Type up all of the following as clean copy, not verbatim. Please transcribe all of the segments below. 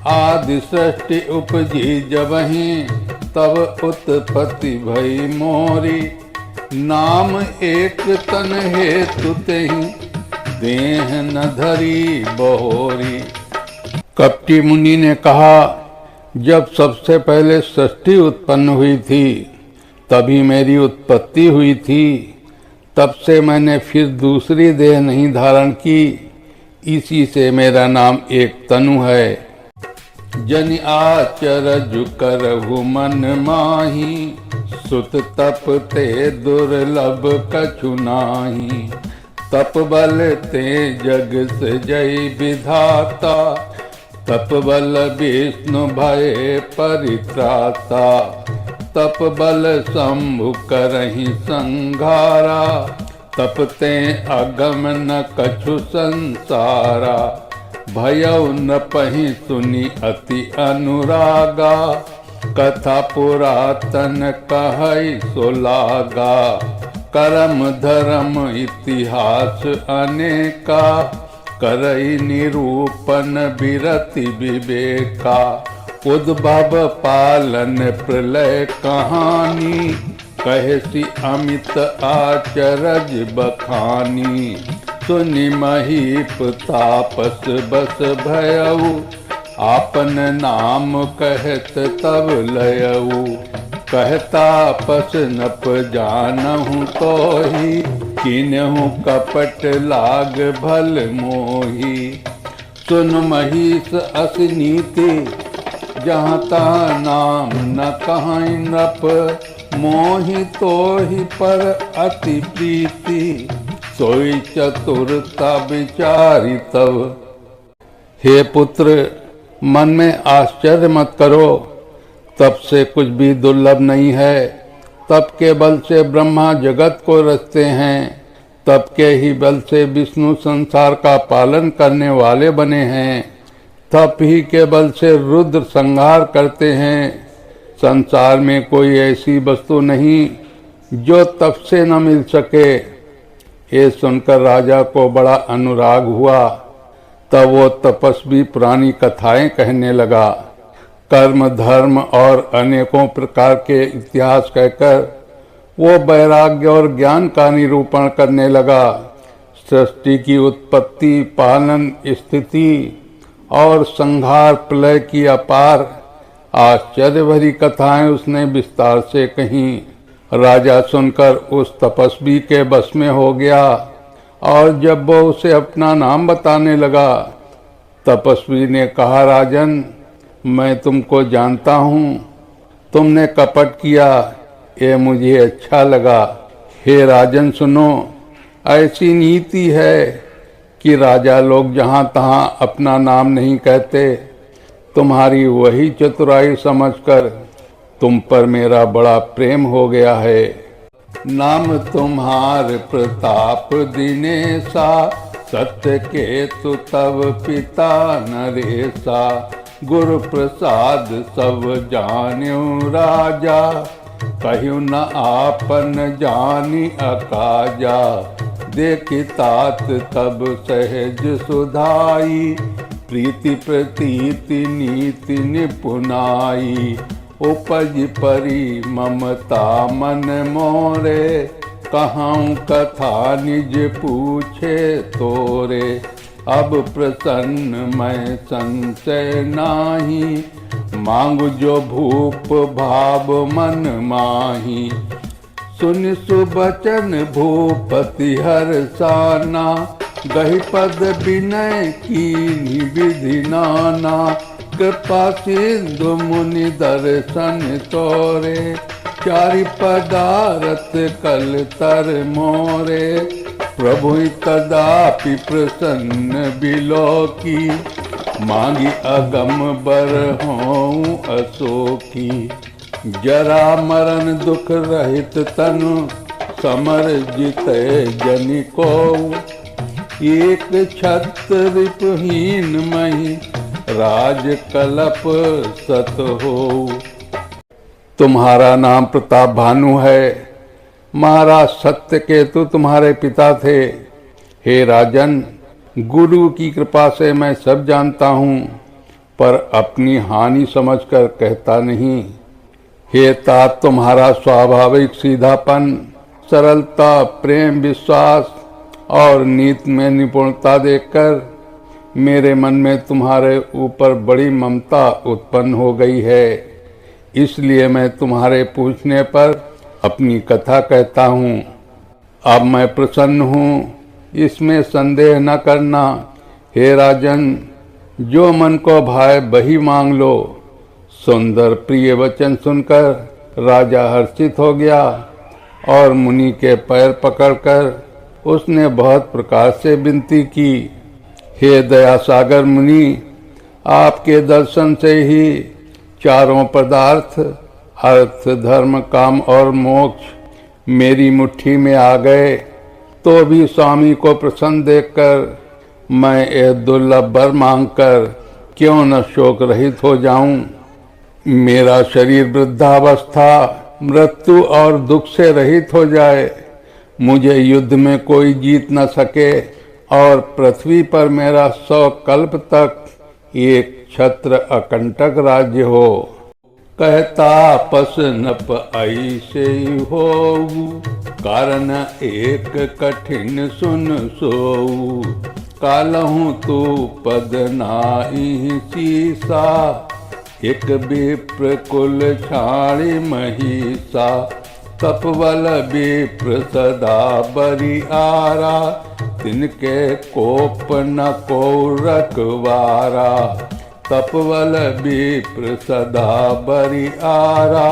आदि सृष्टि उपजी जबहि, तब उत्पत्ति भई मोरी। नाम एक तन हेतु तेहि, देह न धरी बहोरी। कपटी मुनि ने कहा, जब सबसे पहले सृष्टि उत्पन्न हुई थी तभी मेरी उत्पत्ति हुई थी। तब से मैंने फिर दूसरी देह नहीं धारण की, इसी से मेरा नाम एक तनु है। जन आचरज करहु मन माही, सुत तप ते दुर्लभ कछु नाही। तप बल ते जग सजई विधाता, तप बल विष्णु भय परित्राता। तप बल शंभु करहि संघारा, तप ते अगम न कछु संसारा। भयउ न पहि सुनि अति अनुरागा, कथा पुरातन कहै सो लागा। करम धर्म इतिहास अनेका, करई निरूपण बिरति विवेका। उद्भव पालन प्रलय कहानी, कहसी अमित आचरज बखानी। सुनि महीप तापस बस भयउ, आपन नाम कहत तब लयउ। कहता पस नप जानहु तोहि, किन्हु कपट लाग भल मोही। सुन महिष अस नीति, जहाँ तहाँ नाम न कहाई नृप। मोहि तोहि पर अति प्रीति, सोई चतुरता विचारी तब। हे पुत्र, मन में आश्चर्य मत करो, तप से कुछ भी दुर्लभ नहीं है। तप के बल से ब्रह्मा जगत को रचते हैं, तप के ही बल से विष्णु संसार का पालन करने वाले बने हैं। तप ही के बल से रुद्र संहार करते हैं। संसार में कोई ऐसी वस्तु नहीं जो तप से न मिल सके। ये सुनकर राजा को बड़ा अनुराग हुआ। तब वो तपस्वी पुरानी कथाएं कहने लगा। कर्म धर्म और अनेकों प्रकार के इतिहास कहकर वो वैराग्य और ज्ञान का निरूपण करने लगा। सृष्टि की उत्पत्ति, पालन, स्थिति और संहार प्रलय की अपार आश्चर्य भरी कथाएं उसने विस्तार से कहीं। राजा सुनकर उस तपस्वी के बस में हो गया और जब वो उसे अपना नाम बताने लगा, तपस्वी ने कहा, राजन, मैं तुमको जानता हूँ, तुमने कपट किया, ये मुझे अच्छा लगा। हे राजन सुनो, ऐसी नीति है कि राजा लोग जहाँ तहाँ अपना नाम नहीं कहते। तुम्हारी वही चतुराई समझकर तुम पर मेरा बड़ा प्रेम हो गया है। नाम तुम्हार प्रताप दिनेशा, सत्य के तु तव पिता नरेशा। गुरु प्रसाद सब जान्यु राजा, कहु न आपन जानी अकाजा। देखि तात तब सहज सुधाई, प्रीति प्रतीति नीति निपुनाई। उपज परी ममता मन मोरे, कहूँ कथा निज पूछे तोरे। अब प्रसन्न मैं संशय नाही, मांगु जो भूप भाव मन माही। सुनि सुबचन भूपति हर्षाना, गहि पद विनय कीन्हि विधि नाना। कृपा सिंधु मुनि दर्शन तोरे, चारि पदारथ कल तर मोरे। प्रभु कदापि प्रसन्न बिलोकी, मांगी अगम बर हों अशोकी। जरा मरण दुख रहित तनु, समर जिते जनि को। एक छत्र रिपुहीन मही, राज कलप सत हो। तुम्हारा नाम प्रताप भानु है। महाराज सत्यकेतु तुम्हारे पिता थे। हे राजन, गुरु की कृपा से मैं सब जानता हूँ। पर अपनी हानि समझकर कहता नहीं। हे तात, तुम्हारा स्वाभाविक सीधापन, सरलता, प्रेम, विश्वास और नीति में निपुणता देखकर मेरे मन में तुम्हारे ऊपर बड़ी ममता उत्पन्न हो गई है। इसलिए मैं तुम्हारे पूछने पर अपनी कथा कहता हूँ। अब मैं प्रसन्न हूँ, इसमें संदेह न करना। हे राजन, जो मन को भाए वही मांग लो। सुंदर प्रिय वचन सुनकर राजा हर्षित हो गया और मुनि के पैर पकड़कर उसने बहुत प्रकार से विनती की। हे दया सागर मुनि, आपके दर्शन से ही चारों पदार्थ अर्थ, धर्म, काम और मोक्ष मेरी मुट्ठी में आ गए। तो भी स्वामी को प्रसन्न देखकर मैं यह दुर्लभ वर मांगकर क्यों न शोक रहित हो जाऊं। मेरा शरीर वृद्धावस्था, मृत्यु और दुख से रहित हो जाए, मुझे युद्ध में कोई जीत न सके और पृथ्वी पर मेरा 100 कल्प तक एक छत्र अकंटक राज्य हो। कहता पस नप ऐसे हो, कारण एक कठिन सुन सोऊ। कालहूँ तू पद नाई सीसा, एक विप्र कुल छाड़ी महिषा। तपवल विप्र सदा बरिआरा, तिनके कोप न को रखवारा। तपवल विप्र सदा बरिआरा,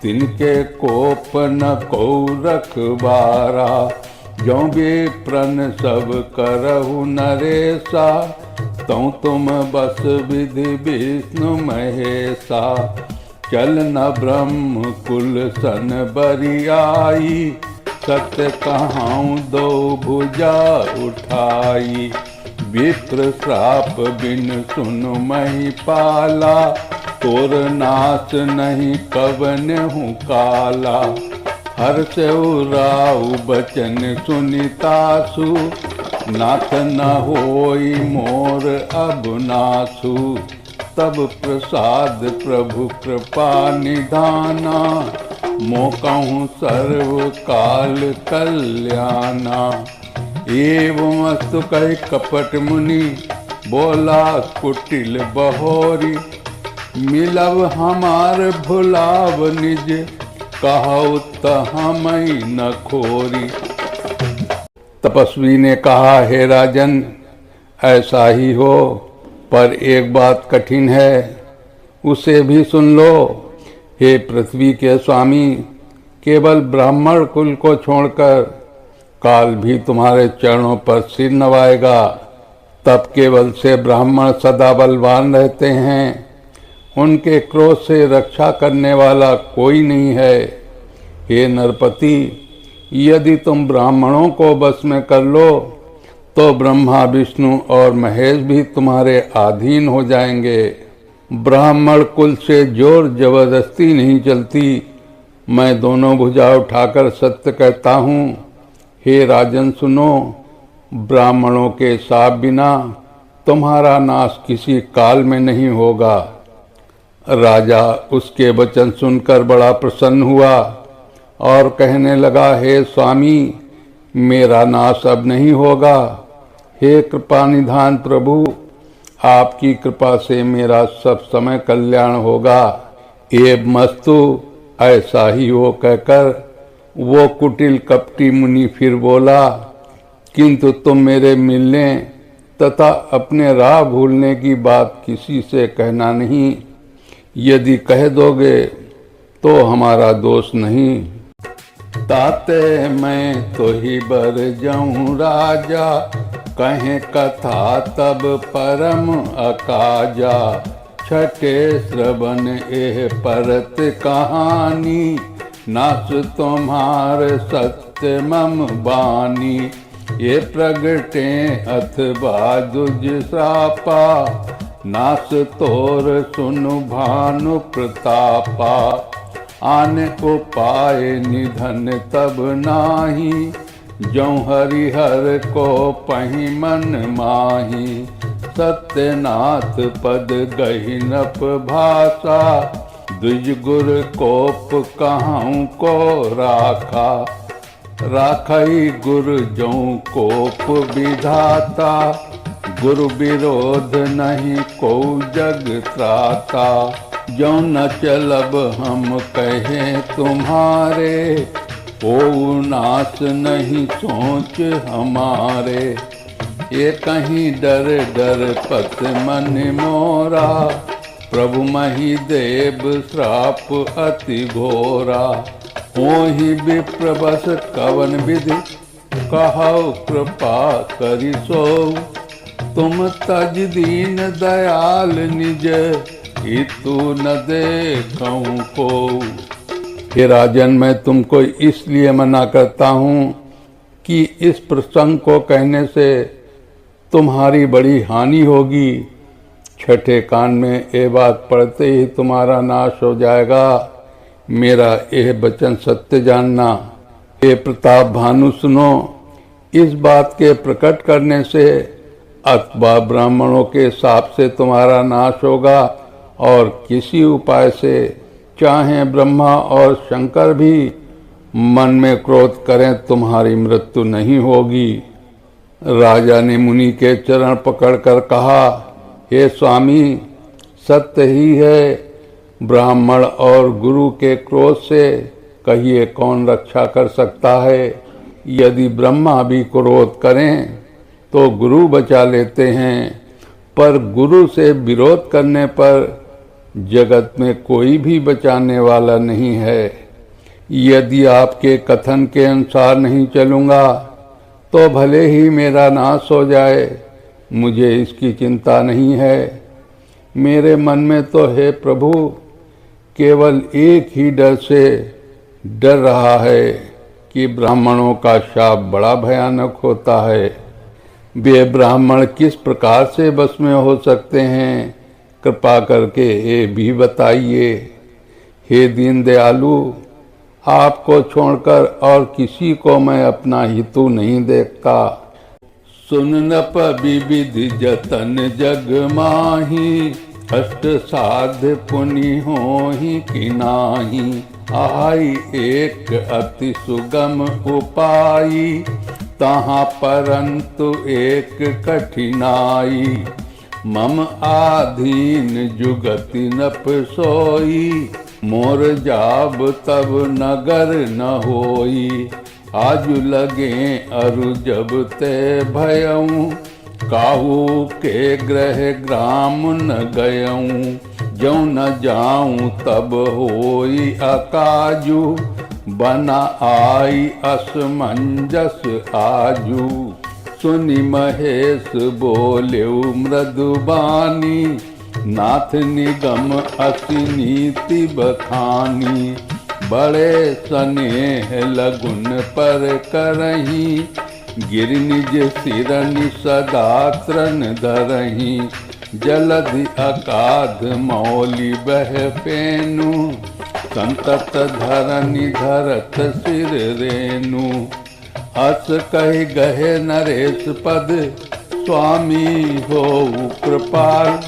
तिनके कोप न को रखवारा। जो विप्रन सब करहु नरेसा, तौ तुम बस विधि विष्णु महेशा। चल न ब्रह्म कुल सन बरियाई, सत्य कहाऊँ दो भुजा उठाई। विप्र श्राप बिन सुन महिपाला, तोर नाश नहीं कवन हूँ काला। हर्ष राउ बचन सुनितासु, नाथ न होई मोर अब नासु। तब प्रसाद प्रभु कृपा निधाना, मोकहूँ सर्व काल कल्याणा। एवं अस्तु कहि कपट मुनि, बोला कुटिल बहोरी। मिलब हमार भुलाव निज, कहु त हमई न खोरी। तपस्वी ने कहा, हे राजन, ऐसा ही हो, पर एक बात कठिन है, उसे भी सुन लो। हे पृथ्वी के स्वामी, केवल ब्राह्मण कुल को छोड़कर काल भी तुम्हारे चरणों पर सिर नवाएगा। तब केवल से ब्राह्मण सदा बलवान रहते हैं, उनके क्रोध से रक्षा करने वाला कोई नहीं है। हे नरपति, यदि तुम ब्राह्मणों को बस में कर लो तो ब्रह्मा, विष्णु और महेश भी तुम्हारे अधीन हो जाएंगे। ब्राह्मण कुल से जोर जबरदस्ती नहीं चलती। मैं दोनों भुजा उठाकर सत्य कहता हूँ। हे राजन सुनो, ब्राह्मणों के शाप बिना तुम्हारा नाश किसी काल में नहीं होगा। राजा उसके वचन सुनकर बड़ा प्रसन्न हुआ और कहने लगा, हे स्वामी, मेरा नाश अब नहीं होगा। हे कृपा निधान प्रभु, आपकी कृपा से मेरा सब समय कल्याण होगा। एव मस्तु, ऐसा ही हो कहकर वो कुटिल कपटी मुनि फिर बोला, किंतु तुम मेरे मिलने तथा अपने राह भूलने की बात किसी से कहना नहीं। यदि कह दोगे तो हमारा दोष नहीं। ताते मैं तो ही बर जाऊं राजा, कहें कथा तब परम अकाजा। छठे श्रवण एह परत कहानी, नास तुम्हार सत्य मम बानी। ये प्रगटे अथवा दुज श्रापा, नास तोर सुनु भानु प्रतापा। आन उपाय निधन तब नाही, जौ हरिहर को पहि मन माही, सत्यनाथ पद गहि नप भाषा, द्विज गुर कोप कहाऊं को राखा, राखई गुरु जौ कोप विधाता, गुरु विरोध नहीं को जग त्राता, जो न चलब हम कहें तुम्हारे, ओ नाश नहीं सोच हमारे, ये कहीं डर डर पत मन मोरा, प्रभु मही देव श्राप अति घोरा, ओहि विप्र बस कवन विधि, कहौ कृपा करि सो, तुम तज दीन दयाल निज, हितु न देखऊं को। हे राजन, मैं तुमको इसलिए मना करता हूँ कि इस प्रसंग को कहने से तुम्हारी बड़ी हानि होगी। छठे कांड में ये बात पढ़ते ही तुम्हारा नाश हो जाएगा। मेरा यह वचन सत्य जानना। हे प्रताप भानु सुनो, इस बात के प्रकट करने से अथवा ब्राह्मणों के शाप से तुम्हारा नाश होगा, और किसी उपाय से चाहे ब्रह्मा और शंकर भी मन में क्रोध करें तुम्हारी मृत्यु नहीं होगी। राजा ने मुनि के चरण पकड़कर कहा, हे स्वामी, सत्य ही है, ब्राह्मण और गुरु के क्रोध से कहिए कौन रक्षा कर सकता है। यदि ब्रह्मा भी क्रोध करें तो गुरु बचा लेते हैं, पर गुरु से विरोध करने पर जगत में कोई भी बचाने वाला नहीं है। यदि आपके कथन के अनुसार नहीं चलूँगा तो भले ही मेरा नाश हो जाए, मुझे इसकी चिंता नहीं है। मेरे मन में तो हे प्रभु केवल एक ही डर से डर रहा है कि ब्राह्मणों का शाप बड़ा भयानक होता है। वे ब्राह्मण किस प्रकार से बस में हो सकते हैं, कृपा करके ये भी बताइए। हे दीन दयालु, आपको छोड़कर और किसी को मैं अपना हितु नहीं देखता। सुन नप विविधि जतन जग माही, अष्ट साध पुनि होहि कि नाही, आई एक अति सुगम उपाई, तहाँ परंतु एक कठिनाई, मम आधीन जुगति नप सोई, मोर जाब तब नगर न होई, आजु लगे अरु जब ते भयऊं, काहू के ग्रह ग्राम न गयऊं, जो न जाऊं तब होई अकाजू, बना आई असमंजस आजू। सुनि महेश बोलेउ मृदुबानी, नाथ निगम असि नीति बखानी, बड़े स्नेह लगुन पर करही, गिर निज सिरनि सदा त्रन धरही, जलधि अकाध मौलि बह पेनु, संतत धरनि धरत सिर रेनु, अस कहि गहे नरेश पद, स्वामी होउ कृपाल,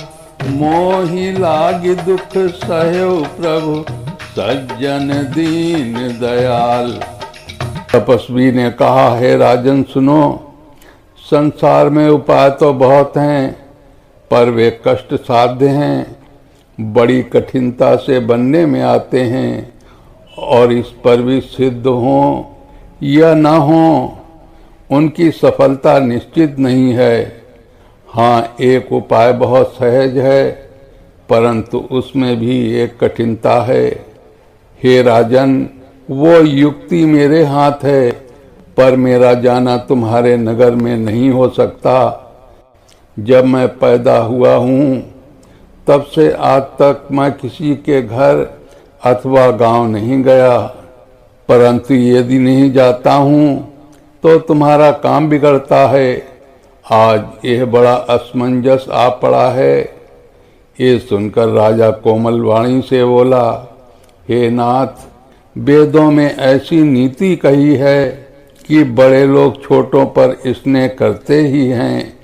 मोहि लागी दुख सहयो प्रभु, सज्जन दीन दयाल। तपस्वी ने कहा, हे राजन सुनो, संसार में उपाय तो बहुत हैं, पर वे कष्ट साध्य हैं, बड़ी कठिनता से बनने में आते हैं, और इस पर भी सिद्ध हों या न हों, उनकी सफलता निश्चित नहीं है। हाँ, एक उपाय बहुत सहज है, परंतु उसमें भी एक कठिनता है। हे राजन, वो युक्ति मेरे हाथ है, पर मेरा जाना तुम्हारे नगर में नहीं हो सकता। जब मैं पैदा हुआ हूँ तब से आज तक मैं किसी के घर अथवा गांव नहीं गया, परंतु यदि नहीं जाता हूँ तो तुम्हारा काम बिगड़ता है। आज यह बड़ा असमंजस आ पड़ा है। ये सुनकर राजा कोमल वाणी से बोला, हे नाथ, वेदों में ऐसी नीति कही है कि बड़े लोग छोटों पर स्नेह करते ही हैं।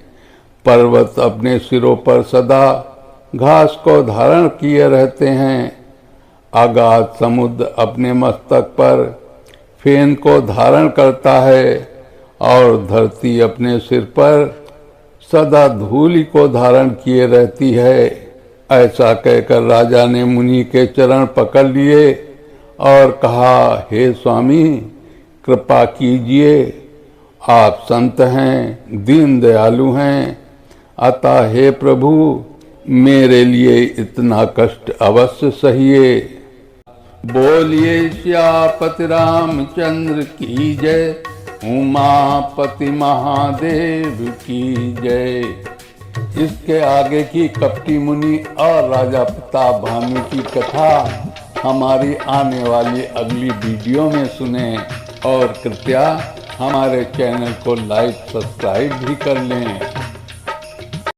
पर्वत अपने सिरों पर सदा घास को धारण किए रहते हैं। अगाध समुद्र अपने मस्तक पर फेन को धारण करता है और धरती अपने सिर पर सदा धूलि को धारण किए रहती है। ऐसा कहकर राजा ने मुनि के चरण पकड़ लिए और कहा, हे स्वामी कृपा कीजिए, आप संत हैं, दीन दयालु हैं, अतः हे प्रभु मेरे लिए इतना कष्ट अवश्य सहिए। बोलिए श्यापति रामचंद्र की जय, उमापति महादेव की जय। इसके आगे की कपटी मुनि और राजा प्रताप भानु की कथा हमारी आने वाली अगली वीडियो में सुने और कृपया हमारे चैनल को लाइक सब्सक्राइब भी कर लें।